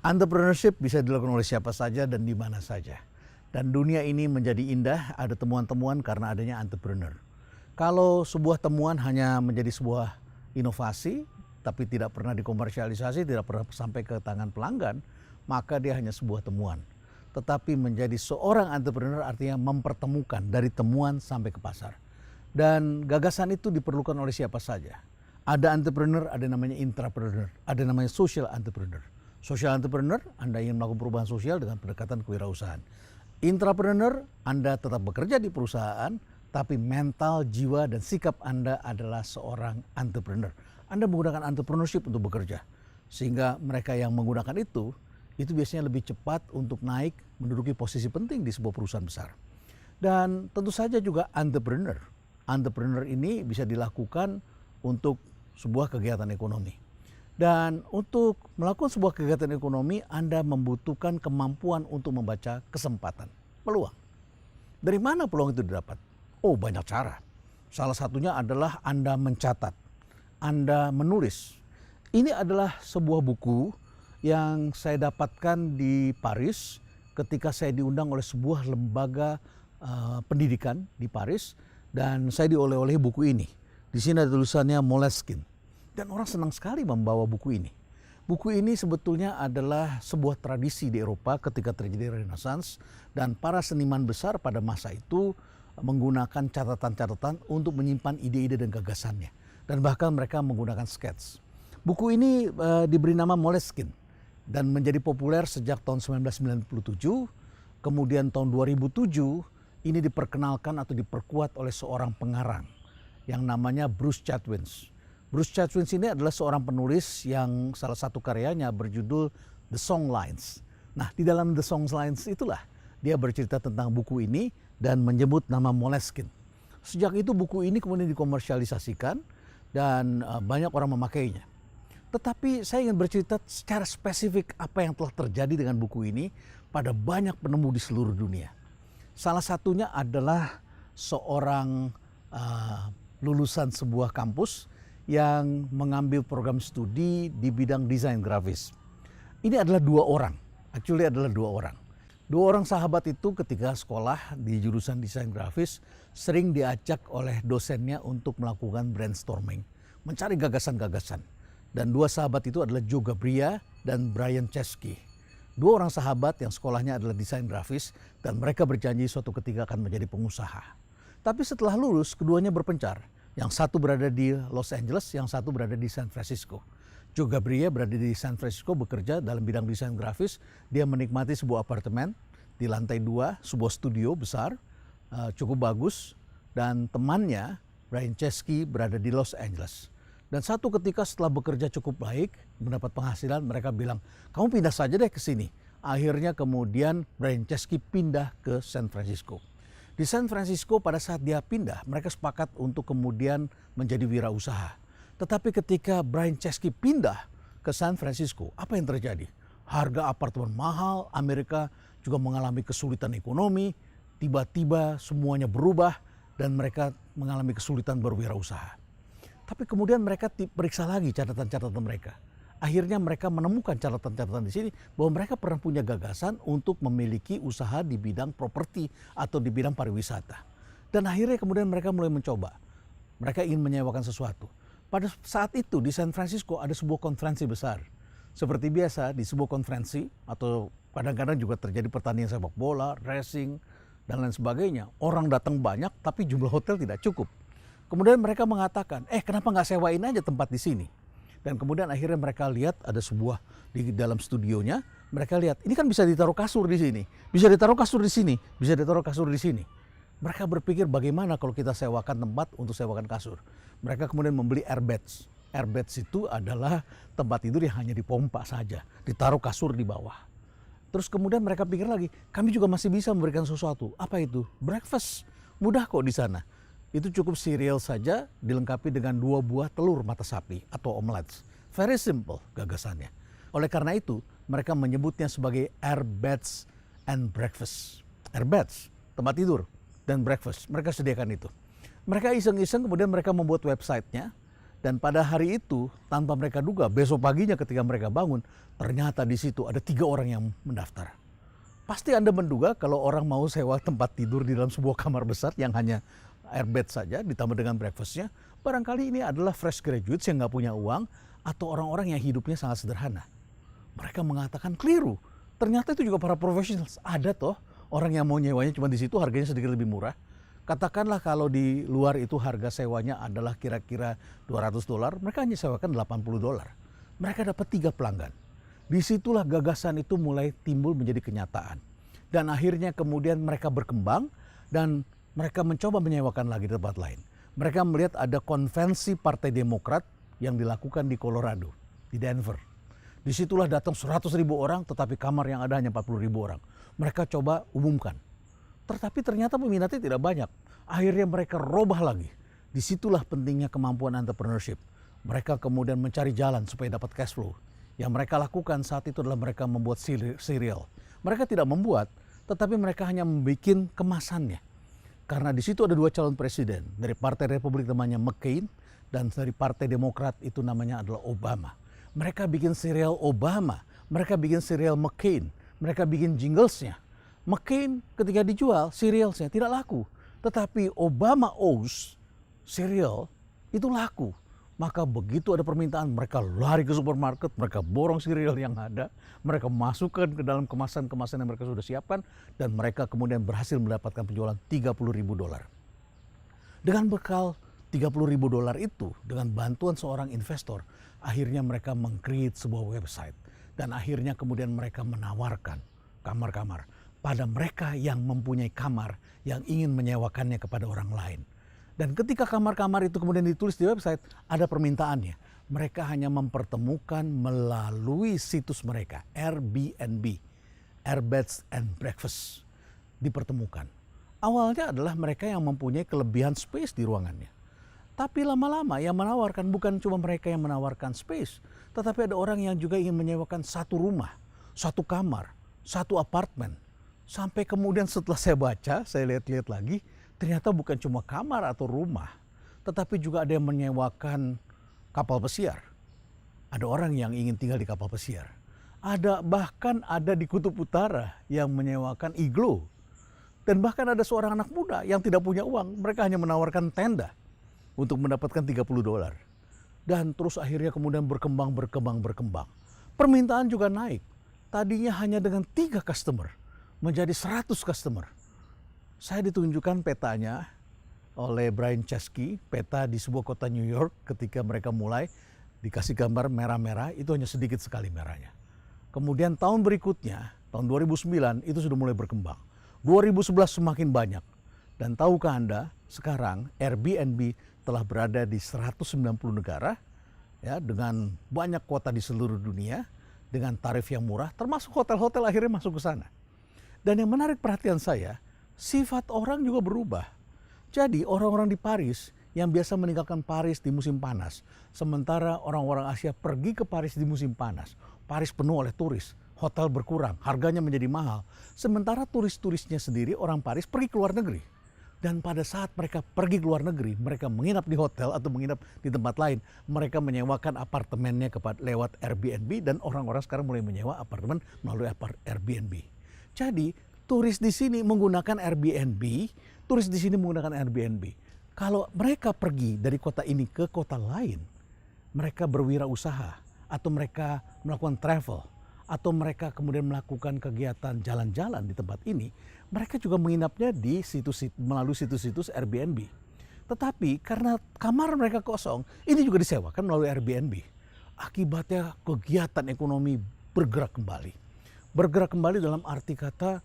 Entrepreneurship bisa dilakukan oleh siapa saja dan di mana saja. Dan dunia ini menjadi indah, ada temuan-temuan karena adanya entrepreneur. Kalau sebuah temuan hanya menjadi sebuah inovasi, tapi tidak pernah dikomersialisasi, tidak pernah sampai ke tangan pelanggan, maka dia hanya sebuah temuan. Tetapi menjadi seorang entrepreneur artinya mempertemukan dari temuan sampai ke pasar. Dan gagasan itu diperlukan oleh siapa saja. Ada entrepreneur, ada namanya intrapreneur, ada namanya social entrepreneur. Social entrepreneur, Anda ingin melakukan perubahan sosial dengan pendekatan kewirausahaan. Intrapreneur, Anda tetap bekerja di perusahaan, tapi mental, jiwa, dan sikap Anda adalah seorang entrepreneur. Anda menggunakan entrepreneurship untuk bekerja. Sehingga mereka yang menggunakan itu biasanya lebih cepat untuk naik menduduki posisi penting di sebuah perusahaan besar. Dan tentu saja juga entrepreneur. Entrepreneur ini bisa dilakukan untuk sebuah kegiatan ekonomi. Dan untuk melakukan sebuah kegiatan ekonomi, Anda membutuhkan kemampuan untuk membaca kesempatan, peluang. Dari mana peluang itu didapat? Oh, banyak cara. Salah satunya adalah Anda mencatat, Anda menulis. Ini adalah sebuah buku yang saya dapatkan di Paris ketika saya diundang oleh sebuah lembaga pendidikan di Paris, dan saya dioleh-oleh buku ini. Di sini ada tulisannya Moleskine. Dan orang senang sekali membawa buku ini. Buku ini sebetulnya adalah sebuah tradisi di Eropa ketika terjadi Renaissance, dan para seniman besar pada masa itu menggunakan catatan-catatan untuk menyimpan ide-ide dan gagasannya. Dan bahkan mereka menggunakan skets. Buku ini diberi nama Moleskine dan menjadi populer sejak tahun 1997. Kemudian tahun 2007 ini diperkenalkan atau diperkuat oleh seorang pengarang yang namanya Bruce Chatwin. Bruce Chatwin ini adalah seorang penulis yang salah satu karyanya berjudul The Songlines. Nah, di dalam The Songlines itulah dia bercerita tentang buku ini dan menyebut nama Moleskine. Sejak itu buku ini kemudian dikomersialisasikan dan banyak orang memakainya. Tetapi saya ingin bercerita secara spesifik apa yang telah terjadi dengan buku ini pada banyak penemu di seluruh dunia. Salah satunya adalah seorang lulusan sebuah kampus yang mengambil program studi di bidang desain grafis. Ini adalah dua orang. Dua orang sahabat itu ketika sekolah di jurusan desain grafis sering diajak oleh dosennya untuk melakukan brainstorming, mencari gagasan-gagasan. Dan dua sahabat itu adalah Joe Gabria dan Brian Chesky. Dua orang sahabat yang sekolahnya adalah desain grafis dan mereka berjanji suatu ketika akan menjadi pengusaha. Tapi setelah lulus, keduanya berpencar. Yang satu berada di Los Angeles, yang satu berada di San Francisco. Joe Gabria berada di San Francisco bekerja dalam bidang desain grafis. Dia menikmati sebuah apartemen di lantai 2, sebuah studio besar, cukup bagus. Dan temannya, Brian Chesky, berada di Los Angeles. Dan satu ketika setelah bekerja cukup baik, mendapat penghasilan, mereka bilang, kamu pindah saja deh ke sini. Akhirnya kemudian Brian Chesky pindah ke San Francisco. Di San Francisco pada saat dia pindah, mereka sepakat untuk kemudian menjadi wirausaha. Tetapi ketika Brian Chesky pindah ke San Francisco, apa yang terjadi? Harga apartemen mahal, Amerika juga mengalami kesulitan ekonomi, tiba-tiba semuanya berubah dan mereka mengalami kesulitan berwirausaha. Tapi kemudian mereka periksa lagi catatan-catatan mereka. Akhirnya mereka menemukan catatan-catatan di sini bahwa mereka pernah punya gagasan untuk memiliki usaha di bidang properti atau di bidang pariwisata. Dan akhirnya kemudian mereka mulai mencoba. Mereka ingin menyewakan sesuatu. Pada saat itu di San Francisco ada sebuah konferensi besar. Seperti biasa di sebuah konferensi atau kadang-kadang juga terjadi pertandingan sepak bola, racing, dan lain sebagainya. Orang datang banyak tapi jumlah hotel tidak cukup. Kemudian mereka mengatakan, kenapa nggak sewain aja tempat di sini? Dan kemudian akhirnya mereka lihat ada sebuah di dalam studionya, mereka lihat ini kan bisa ditaruh kasur di sini, bisa ditaruh kasur di sini, bisa ditaruh kasur di sini. Mereka berpikir bagaimana kalau kita sewakan tempat untuk sewakan kasur. Mereka kemudian membeli airbeds. Airbeds itu adalah tempat tidur yang hanya dipompa saja, ditaruh kasur di bawah. Terus kemudian mereka pikir lagi, kami juga masih bisa memberikan sesuatu. Apa itu? Breakfast. Mudah kok di sana. Itu cukup cereal saja dilengkapi dengan 2 buah telur mata sapi atau omelets. Very simple gagasannya. Oleh karena itu, mereka menyebutnya sebagai airbeds and breakfast. Airbeds, tempat tidur, dan breakfast. Mereka sediakan itu. Mereka iseng-iseng kemudian mereka membuat websitenya Dan pada hari itu, tanpa mereka duga, besok paginya ketika mereka bangun, ternyata di situ ada 3 orang yang mendaftar. Pasti Anda menduga kalau orang mau sewa tempat tidur di dalam sebuah kamar besar yang hanya airbed saja, ditambah dengan breakfastnya, barangkali ini adalah fresh graduates yang nggak punya uang, atau orang-orang yang hidupnya sangat sederhana. Mereka mengatakan keliru. Ternyata itu juga para profesional. Ada toh orang yang mau nyewanya cuma di situ harganya sedikit lebih murah. Katakanlah kalau di luar itu harga sewanya adalah kira-kira $200, mereka hanya sewakan $80. Mereka dapat 3 pelanggan. Disitulah gagasan itu mulai timbul menjadi kenyataan. Dan akhirnya kemudian mereka berkembang dan mereka mencoba menyewakan lagi di tempat lain. Mereka melihat ada konvensi Partai Demokrat yang dilakukan di Colorado, di Denver. Disitulah datang 100.000 orang tetapi kamar yang ada hanya 40.000 orang. Mereka coba umumkan. Tetapi ternyata peminatnya tidak banyak. Akhirnya mereka robah lagi. Disitulah pentingnya kemampuan entrepreneurship. Mereka kemudian mencari jalan supaya dapat cash flow. Yang mereka lakukan saat itu adalah mereka membuat cereal. Mereka tidak membuat, tetapi mereka hanya membuat kemasannya. Karena di situ ada 2 calon presiden. Dari Partai Republik namanya McCain, dan dari Partai Demokrat itu namanya adalah Obama. Mereka bikin cereal Obama, mereka bikin cereal McCain, mereka bikin jinglesnya. McCain ketika dijual cerealsnya tidak laku, tetapi Obama O's cereal itu laku. Maka begitu ada permintaan, mereka lari ke supermarket, mereka borong cereal yang ada, mereka masukkan ke dalam kemasan-kemasan yang mereka sudah siapkan, dan mereka kemudian berhasil mendapatkan penjualan $30.000. Dengan bekal $30.000 itu, dengan bantuan seorang investor, akhirnya mereka meng-create sebuah website. Dan akhirnya kemudian mereka menawarkan kamar-kamar pada mereka yang mempunyai kamar yang ingin menyewakannya kepada orang lain. Dan ketika kamar-kamar itu kemudian ditulis di website, ada permintaannya. Mereka hanya mempertemukan melalui situs mereka, Airbnb, Airbeds and Breakfast, dipertemukan. Awalnya adalah mereka yang mempunyai kelebihan space di ruangannya. Tapi lama-lama yang menawarkan bukan cuma mereka yang menawarkan space, tetapi ada orang yang juga ingin menyewakan satu rumah, satu kamar, satu apartemen. Sampai kemudian setelah saya baca, saya lihat-lihat lagi, ternyata bukan cuma kamar atau rumah, tetapi juga ada yang menyewakan kapal pesiar. Ada orang yang ingin tinggal di kapal pesiar. Bahkan ada di Kutub Utara yang menyewakan iglo. Dan bahkan ada seorang anak muda yang tidak punya uang, mereka hanya menawarkan tenda untuk mendapatkan $30. Dan terus akhirnya kemudian berkembang. Permintaan juga naik. Tadinya hanya dengan 3 customer, menjadi 100 customer. Saya ditunjukkan petanya oleh Brian Chesky, peta di sebuah kota New York ketika mereka mulai, dikasih gambar merah-merah, itu hanya sedikit sekali merahnya. Kemudian tahun berikutnya, tahun 2009, itu sudah mulai berkembang. 2011 semakin banyak. Dan tahukah Anda, sekarang Airbnb telah berada di 190 negara, ya, dengan banyak kota di seluruh dunia, dengan tarif yang murah, termasuk hotel-hotel akhirnya masuk ke sana. Dan yang menarik perhatian saya, sifat orang juga berubah. Jadi orang-orang di Paris yang biasa meninggalkan Paris di musim panas, sementara orang-orang Asia pergi ke Paris di musim panas. Paris penuh oleh turis, hotel berkurang, harganya menjadi mahal. Sementara turis-turisnya sendiri, orang Paris pergi ke luar negeri. Dan pada saat mereka pergi ke luar negeri, mereka menginap di hotel atau menginap di tempat lain. Mereka menyewakan apartemennya lewat Airbnb, dan orang-orang sekarang mulai menyewa apartemen melalui Airbnb. Jadi turis di sini menggunakan Airbnb, turis di sini menggunakan Airbnb. Kalau mereka pergi dari kota ini ke kota lain, mereka berwirausaha atau mereka melakukan travel, atau mereka kemudian melakukan kegiatan jalan-jalan di tempat ini, mereka juga menginapnya di melalui situs-situs Airbnb. Tetapi karena kamar mereka kosong, ini juga disewakan melalui Airbnb. Akibatnya kegiatan ekonomi bergerak kembali. Bergerak kembali dalam arti kata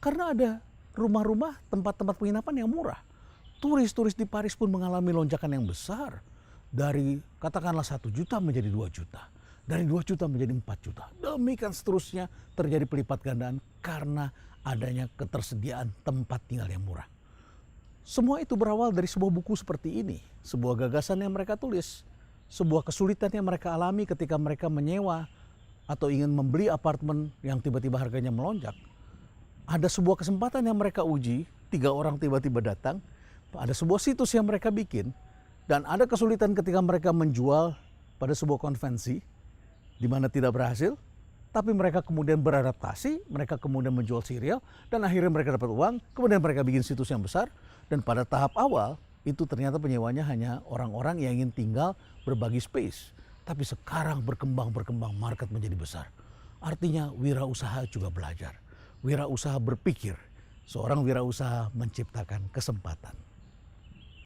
karena ada rumah-rumah, tempat-tempat penginapan yang murah. Turis-turis di Paris pun mengalami lonjakan yang besar. Dari katakanlah 1 juta menjadi 2 juta. Dari 2 juta menjadi 4 juta. Demikian seterusnya terjadi pelipat gandaan karena adanya ketersediaan tempat tinggal yang murah. Semua itu berawal dari sebuah buku seperti ini. Sebuah gagasan yang mereka tulis. Sebuah kesulitan yang mereka alami ketika mereka menyewa atau ingin membeli apartemen yang tiba-tiba harganya melonjak. Ada sebuah kesempatan yang mereka uji, 3 orang tiba-tiba datang, ada sebuah situs yang mereka bikin, Dan ada kesulitan ketika mereka menjual pada sebuah konvensi di mana tidak berhasil, tapi mereka kemudian beradaptasi, mereka kemudian menjual serial, dan akhirnya mereka dapat uang, kemudian mereka bikin situs yang besar, dan pada tahap awal itu ternyata penyewanya hanya orang-orang yang ingin tinggal berbagi space. Tapi sekarang berkembang, market menjadi besar. Artinya wirausaha juga belajar, wirausaha berpikir, seorang wirausaha menciptakan kesempatan.